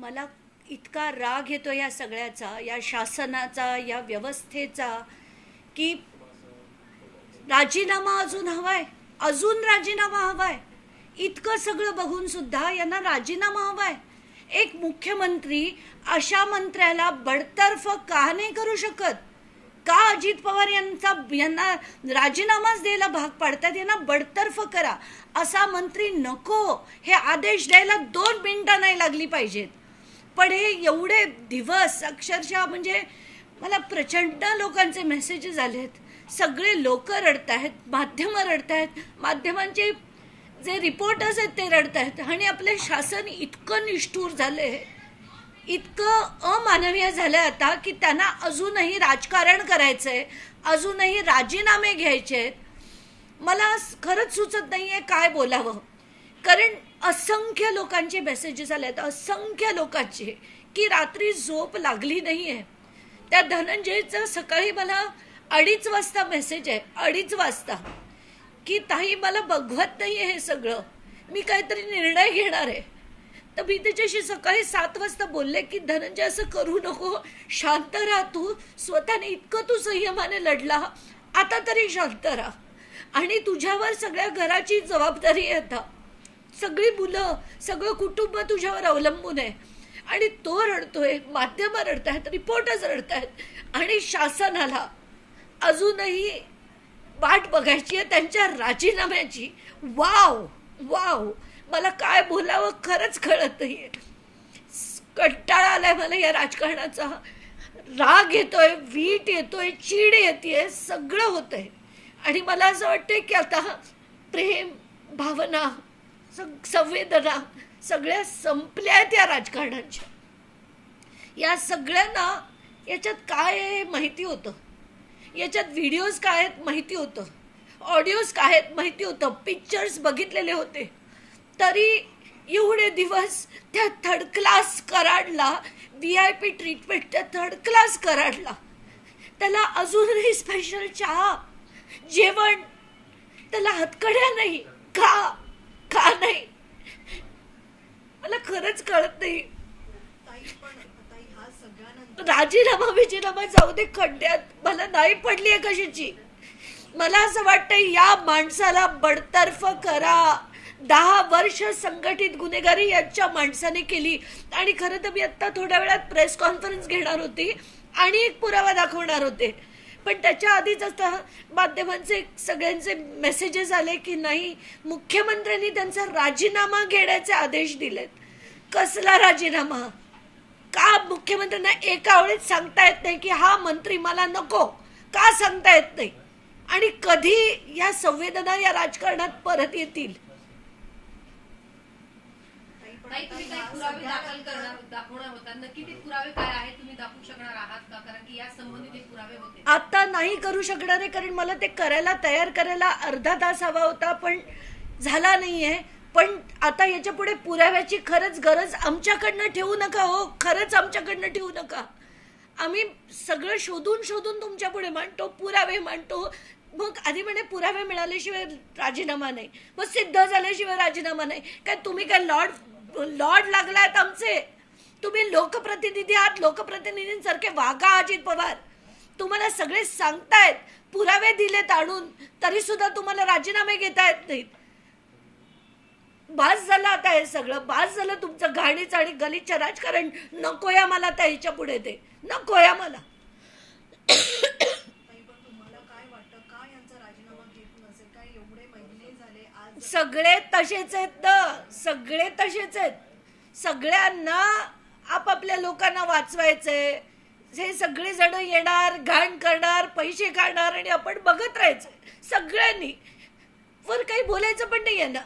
मला इतका राग येतो या सगळ्याचा, या शासनाचा, या व्यवस्थेचा, की राजीनामा अजून हवाय, अजून राजीनामा हवाय. इतकं सगळं बघून सुद्धा यांना राजीनामा हवाय. एक मुख्यमंत्री अशा मंत्र्याला बडतर्फ का नाही करू शकत? का अजित पवार यांना राजीनामाच द्यायला भाग पाडतात? यांना बडतर्फ करा, असा मंत्री नको, हे आदेश द्यायला 2 मिनिटं नाही लागली पाहिजेत. पण हे एवढे दिवस अक्षरशः म्हणजे मला प्रचंड लोकांचे मेसेजेस आलेत. सगळे लोक रडत आहेत, माध्यमं रडत आहेत, माध्यमांचे जे रिपोर्टर्स आहेत ते रडत आहेत. आणि आपले शासन इतकं निष्ठुर झालंय, इतकं अमानवीय झालंय आता, की त्यांना अजूनही राजकारण करायचंय, अजूनही राजीनामे घ्यायचे आहेत. मला खरंच सुचत नाहीये काय बोलावं. कारण असंख्य लोकांचे मेसेजेस आलेत, असंख्य लोकांचे, की रात्री झोप लागली नाहीये. त्या धनंजयचा सकाळी मला 2:30 वाजता मेसेज आहे, 2:30 वाजता, की ताई मला बघवत नाहीये हे सगळं, मी काहीतरी निर्णय घेणार आहे. तर मी त्याच्याशी सकाळी 7 वाजता बोलले की धनंजय असं करू नको, शांत राहा, तू स्वतःने इतकं तू संयमाने लढला, आता तरी शांत राहा. आणि तुझ्यावर सगळ्या घराची जबाबदारी आहे आता, सगळी मुलं, सगळं कुटुंब तुझ्यावर अवलंबून आहे. आणि तो रडतोय, माध्यमं रडतायत, रिपोर्टर्स रडतायत, आणि शासनाला अजूनही वाट बघायची आहे त्यांच्या राजीनाम्याची. वाव वाव, मला काय बोलावं खरंच कळत नाहीये. कंटाळा आलाय मला या राजकारणाचा. राग येतोय, वीट येतोय, चीड येतेय, सगळं होतंय. आणि मला असं वाटतंय की आता प्रेम, भावना, संवेदना सगळ्या संपल्या आहेत या राजकारणाच्या. या सगळ्यांना याच्यात काय आहे माहिती होतं, याच्यात व्हिडिओज काय आहेत माहिती होतं, ऑडिओज काय आहेत माहिती होतं, पिक्चर्स बघितलेले होते. तरी एवढे दिवस त्या थर्ड क्लास कराडला, VIP ट्रीटमेंट, त्या थर्ड क्लास कराडला, त्याला अजूनही स्पेशल चहा, जेवण, त्याला हातकड्या नाही. का नाही मला खरंच कळत नाही. राजीनामा जाऊ दे खड्ड्यात, मला नाही पडली आहे कशाची. मला असं वाटतंय या माणसाला बडतर्फ करा. 10 वर्ष संघटित गुन्हेगारी यांच्या माणसाने केली. आणि खरं तर मी आता थोड्या वेळात प्रेस कॉन्फरन्स घेणार होती आणि एक पुरावा दाखवणार होते, पण त्याच्या आधीच आता माध्यमांचे सगळ्यांचे मेसेजेस आले की नाही, मुख्यमंत्र्यांनी त्यांचा राजीनामा घेण्याचे आदेश दिलेत. कसला राजीनामा? का मुख्यमंत्र्यांना एका वेळेस सांगता येत नाही की हा मंत्री मला नको? का सांगता येत नाही? आणि कधी या संवेदना या राजकारणात परत येतील? आता नाही करू शकणार आहे, कारण मला ते तयार करायला अर्धा तास हवा होता, पण झाला नाहीये. पण आता याच्या पुढे पुराव्याची खरंच गरज आमच्याकडनं ठेवू नका हो, खरंच आमच्याकडनं ठेवू नका. आम्ही सगळं शोधून शोधून तुमच्या पुढे मांडतो, पुरावे मांडतो. मग आधी म्हणे पुरावे मिळाल्याशिवाय राजीनामा नाही, मग सिद्ध झाल्याशिवाय राजीनामा नाही. काय तुम्ही काय लॉर्ड लागलात आमचे? तुम्ही लोकप्रतिनिधी आहात, लोकप्रतिनिधींसारखे वागा अजित पवार. तुम्हाला सगळे सांगतायत, पुरावे दिलेत आणून, तरी सुद्धा तुम्हाला राजीनामे घेता येत नाहीत. बास झालं आता हे सगळं, बास झालं तुमचं घाणीच आणि गलिच्छ राजकारण. नकोया मला आता ह्याच्या पुढे, ते नकोया मला. सगळे तसेच आहेत ना, सगळे तसेच आहेत. सगळ्यांना आपापल्या लोकांना वाचवायचंय. हे सगळे जण येणार, घाण करणार, पैसे काढणार आणि आपण बघत राहायचं सगळ्यांनी. वर काही बोलायचं पण नाही आहे ना.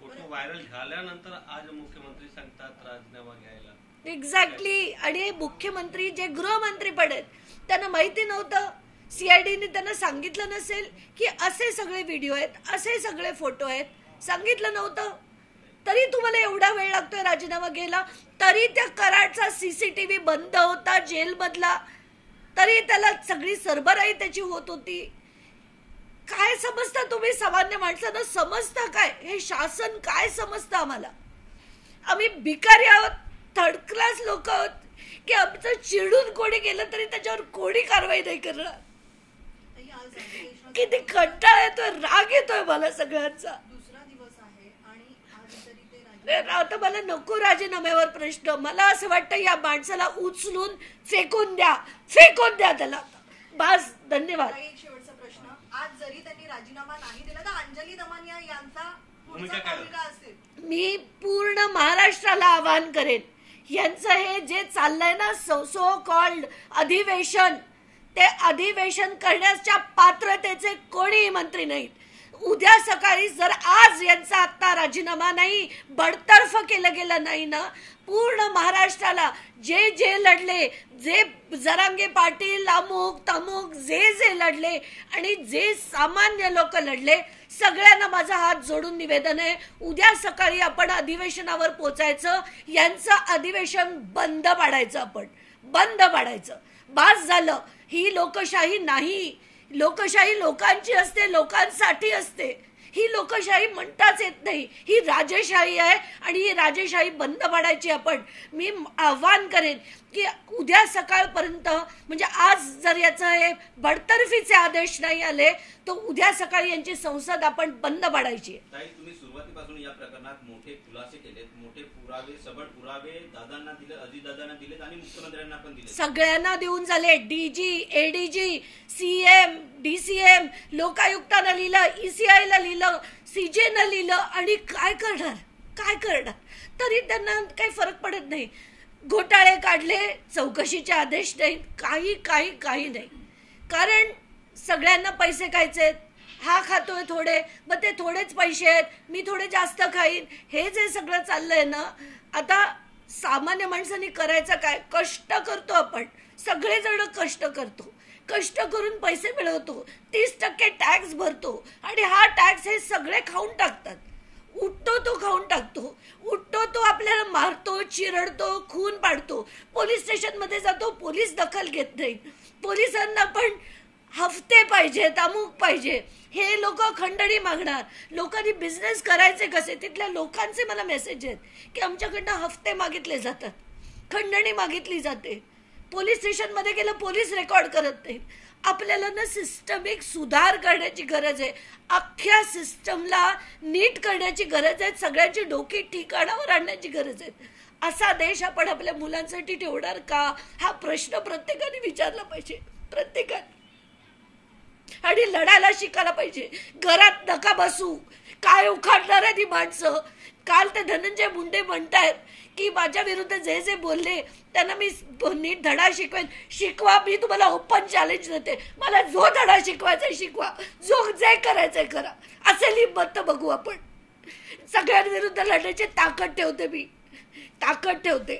व्हायरल झाल्यानंतर आज मुख्यमंत्री सांगतात राजीनामा घ्यायला. एक्झॅक्टली. आणि मुख्यमंत्री जे गृहमंत्री पण आहेत त्यांना माहिती नव्हतं, CIDने त्यांना सांगितलं नसेल की असे सगळे व्हिडिओ आहेत, असे सगळे फोटो आहेत, सांगितलं नव्हतं. तरी तुम्हाला एवढा वेळ लागतोय राजीनामा घ्यायला. तरी त्या कराडचा CCTV बंद होता जेलमधला, तरी त्याला सगळी सरबराई त्याची होत होती. काय समजता तुम्ही? सामान्य माणसानं समजता काय? हे शासन काय समजतं आम्हाला? आम्ही भिकारी आहोत थर्ड क्लास लोक आहोत की आमचं चिडून कोणी गेलं तरी त्याच्यावर कोणी कारवाई नाही करणार. किती कंटाळा येतोय, राग येतोय मला सगळ्यांचा. आता मला नको राजीनाम्यावर प्रश्न. मला असं वाटतं या माणसाला उचलून फेकून द्या त्याला. बस, धन्यवाद. एक शेवटचा प्रश्न, आज जरी त्यांनी राजीनामा नाही दिला तर अंजली दमानिया यांचा पुढचा पाऊल काय असेल? मी पूर्ण महाराष्ट्राला आवाहन करेन, यांचं हे जे चाललंय ना सो कॉल्ड अधिवेशन, ते अधिवेशन करण्याच्या पात्रतेचे कोणीही मंत्री नाहीत. उद्या सकाळी जर आज यांचा आता राजीनामा नाही, बडतर्फ केलं गेलं नाही ना, पूर्ण महाराष्ट्राला जे लढले, जे जरांगे पाटील अमुक तमुक जे लढले आणि जे सामान्य लोक लढले, सगळ्यांना माझा हात जोडून निवेदन आहे, उद्या सकाळी आपण अधिवेशनावर पोचायचं. यांचं अधिवेशन बंद पाडायचं, आपण बंद पाडायचं. बास झालं. ही लोकशाही नाही. लोकशाही लोकांची असते, लोकांसाठी असते. ही लोकशाही म्हणताच येत नाही. ही राजेशाही आहे आणि ही राजेशाही बंद पाडायची आपण. मी आव्हान करेन की उद्या सकाळपर्यंत, म्हणजे आज जर याचं हे बडतर्फीचे आदेश नाही आले तर उद्या सकाळी यांची संसद आपण बंद पाडायची. तुम्ही सुरुवातीपासून या प्रकरणात मोठे खुलासे केलेत, मोठे पुरावे, सबळ पुरावे दादांना दिले, अजितदादांना दिलेत आणि मुख्यमंत्र्यांना पण दिले, सगळ्यांना देऊन झाले. डीजी, एडीजी, सीएम, डीसीएम, लोकायुक्तांना लिहिलं, ईसीआयला लिहिलं, सीजेनं लिहिलं आणि काय करणार तरी त्यांना काही फरक पडत नाही. घोटाळे काढले, चौकशीचे आदेश नाही, काही नाही. कारण सगळ्यांना पैसे खायचे, हा खातोय थोडे, मग ते थोडेच पैसे आहेत, मी थोडे जास्त खाईन, हे जे सगळं चाललंय ना, आता सामान्य माणसांनी करायचं काय? कष्ट करतो आपण, सगळेजण कष्ट करून पैसे मिळवतो, 30% टॅक्स भरतो आणि हा टॅक्स हे सगळे खाऊन टाकतात. उठतो तो खाऊन टाकतो, उठतो तो आपल्याला मारतो, चिरडतो, खून पाडतो, पोलीस स्टेशनमध्ये जातो, पोलीस दखल घेत नाही. पोलिसांना पण हफ्ते पाहिजेत, अमुक पाहिजे, हे लोक खंडणी मागणार. लोकांनी बिझनेस करायचे कसे? तिथल्या लोकांचे मला मेसेज आहेत की आमच्याकडनं हफ्ते मागितले जातात, खंडणी मागितली जाते. पोलीस स्टेशनमध्ये गेलं, पोलीस रेकॉर्ड करत नाहीत. आपल्याला ना सिस्टमिक सुधार करण्याची गरज आहे. अख्ख्या सिस्टमला नीट करण्याची गरज आहे. सगळ्यांची डोकी ठिकाणावर आणण्याची गरज आहे. असा देश आपण आपल्या मुलांसाठी ठेवणार का? हा प्रश्न प्रत्येकाने विचारला पाहिजे, प्रत्येकाने. आणि लढायला शिकायला पाहिजे. घरात नका बसू. काय उखाडणार आहे ती माणसं? काल ते धनंजय मुंडे म्हणतायत की माझ्या विरुद्ध जे बोलले त्यांना मी नीट धडा शिकवेन. शिकवा, मी तुम्हाला ओपन चॅलेंज देते. मला जो धडा शिकवायचा शिकवा, जो जे करायचंय करा. असेल हिंमत बघू आपण. सगळ्यांविरुद्ध लढण्याची ताकद ठेवते, मी ताकद ठेवते.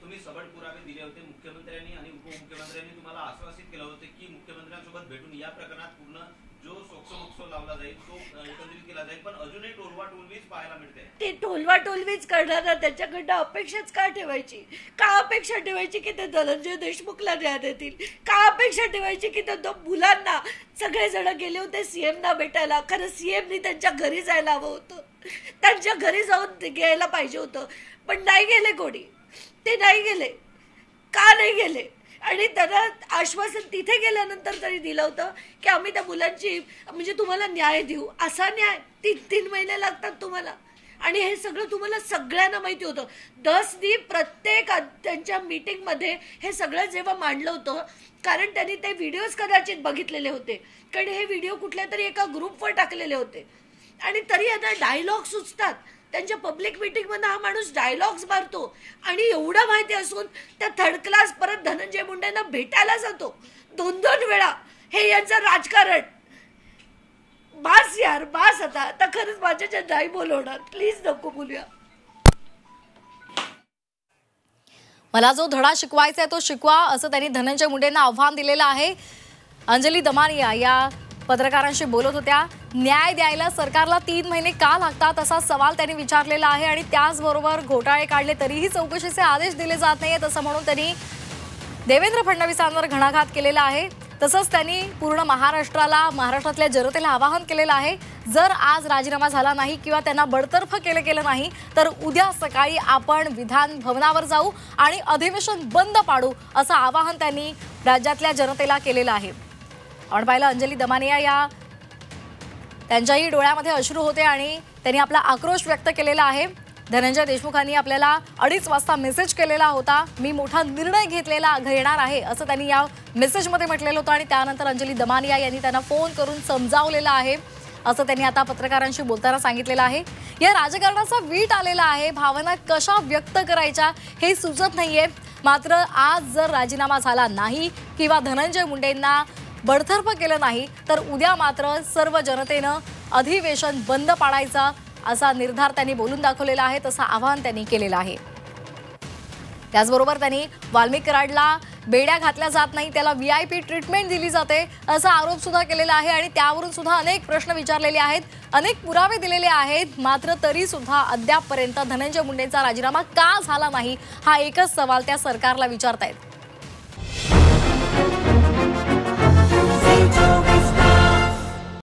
तुम्ही सबळ पुरावे दिले होते मुख्यमंत्र्यांनी आणि उपमुख्यमंत्र्यांनी तुम्हाला आश्वासित केलं होतं की मुख्यमंत्र्यांसोबत भेटून या प्रकरणात पूर्ण जो सोक्सो लावला जाईल तो एकत्रित केला जाईल, पण अजूनही टोलवाटोलवीच पाहायला मिळते. ते टोलवाटोलवीच करणार, त्याच्याकडनं अपेक्षाच का ठेवायची? का अपेक्षा ठेवायची की ते धनंजय देशमुखला न्याय देतील? का अपेक्षा ठेवायची की त्या मुलांना, सगळेजण गेले होते सीएमना भेटायला, खरं सीएमनी त्यांच्या घरी जायला हवं होतं, त्यांच्या घरी जाऊन घ्यायला पाहिजे होतं, पण नाही गेले कोणी. ते नाही गेले. का नाही गेले? आणि त्यांना आश्वासन तिथे गेल्यानंतर तरी दिलं होतं की आम्ही त्या मुलांची, म्हणजे तुम्हाला न्याय देऊ. असा न्याय 3 महिने लागतात तुम्हाला. आणि हे सगळं तुम्हाला सगळ्यांना माहिती होतं. 10 प्रत्येक त्यांच्या मीटिंगमध्ये हे सगळं जेव्हा मांडलं होतं, कारण त्यांनी ते व्हिडिओज कदाचित बघितलेले होते, कारण हे व्हिडिओ कुठल्या तरी एका ग्रुपवर टाकलेले होते. आणि तरी आता डायलॉग सुचतात. त्यांच्या पब्लिक मीटिंगमध्ये हा माणूस डायलॉग्स मारतो आणि एवढं माहिती असून त्या थर्ड क्लास परत धनंजय मुंडेंना भेटायला जातो 2 वेळा. हे यांचं राजकारण. बास यार, बास. आता खरंच माझ्याच्या नाही बोलवणार, प्लीज नको बोलूया. मला जो धडा शिकवायचा आहे तो शिकवा, असं त्यांनी धनंजय मुंडेंना आव्हान दिलेलं आहे. अंजली दमानिया या पत्रकारांशी बोलत होत्या. न्याय द्यायला सरकारला 3 महिने का लागतात असा सवाल त्यांनी विचारलेला आहे. आणि त्याचबरोबर घोटाळे काढले तरीही चौकशीचे आदेश दिले जात नाहीयेत असं म्हणून त्यांनी देवेंद्र फडणवीसांवर घणाघात केलेला आहे. तसंच त्यांनी पूर्ण महाराष्ट्रातल्या जनतेला आवाहन केलेलं आहे, जर आज राजीनामा झाला नाही किंवा त्यांना बडतर्फ केलं नाही तर उद्या सकाळी आपण विधान भवनावर जाऊ आणि अधिवेशन बंद पाडू, असं आवाहन त्यांनी राज्यातल्या जनतेला केलेलं आहे. आपण पाहिलं अंजली दमानिया त्यांच्याही डोळ्यामध्ये अश्रू होते आणि त्यांनी आपला आक्रोश व्यक्त केलेला आहे. धनंजय देशमुखांनी आपल्याला 2:30 वाजता मेसेज केलेला होता, मी मोठा निर्णय घेणार आहे असं त्यांनी या मेसेजमध्ये म्हटलेलं होतं आणि त्यानंतर अंजली दमानिया यांनी त्यांना फोन करून समजावलेलं आहे असं त्यांनी आता पत्रकारांशी बोलताना सांगितलेलं आहे. या राजकारणाचा वीट आलेला आहे, भावना कशा व्यक्त करायच्या हे सुचत नाहीये. मात्र आज जर राजीनामा झाला नाही किंवा धनंजय मुंडेंना बडतर्फ केलं नाही तर उद्या मात्र सर्व जनतेनं अधिवेशन बंद पाडायचा असा निर्धार त्यांनी बोलून दाखवलेला आहे, तसं आवाहन त्यांनी केलेलं आहे. त्याचबरोबर त्यांनी वाल्मिक कराडला बेड्या घातल्या जात नाही, त्याला VIP ट्रीटमेंट दिली जाते असा आरोप सुद्धा केलेला आहे आणि त्यावरून सुद्धा अनेक प्रश्न विचारलेले आहेत, अनेक पुरावे दिलेले आहेत. मात्र तरी सुद्धा अद्यापपर्यंत धनंजय मुंडेंचा राजीनामा का झाला नाही हा एकच सवाल त्या सरकारला विचारतायत.